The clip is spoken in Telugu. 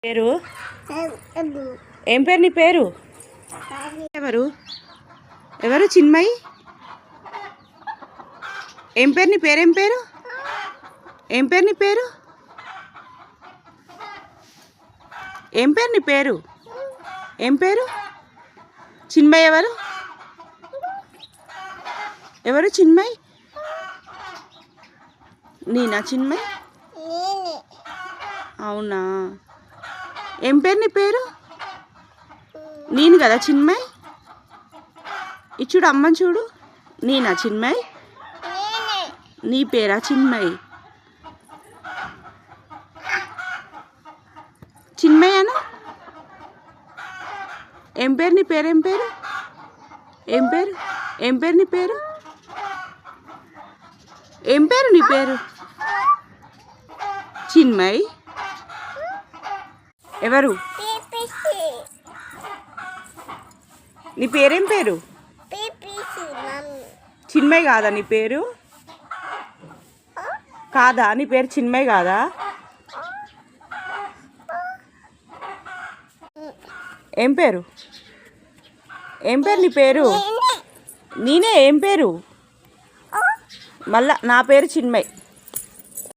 పేరు ఏం పేరు నీ పేరు? ఎవరు ఎవరు చిన్మయి? ఏం పేరు నీ పేరు? ఏం పేరు? ఏం పేరు నీ పేరు? ఏం పేరు నీ పేరు? ఏం పేరు? చిన్మయి ఎవరు? ఎవరు చిన్మయి? నేనా చిన్మయి? అవునా? ఏం పేరు నీ పేరు? నేను కదా చిన్మయి. ఇచ్చుడు అమ్మని చూడు. నేనా చిన్మయి? నీ పేరా చిన్మయి? చిన్మయి అను. ఏం పేరు నీ పేరు? ఏం పేరు? ఏం పేరు? ఏం పేరు నీ పేరు? ఏం పేరు నీ పేరు? చిన్మయి. ఎవరు? నీ పేరేం పేరు? చిన్మయి కాదా నీ పేరు? కాదా నీ పేరు చిన్మయి కాదా? ఏం పేరు? ఏం పేరు నీ పేరు? నేనే. ఏం పేరు? మళ్ళా నా పేరు చిన్మయి.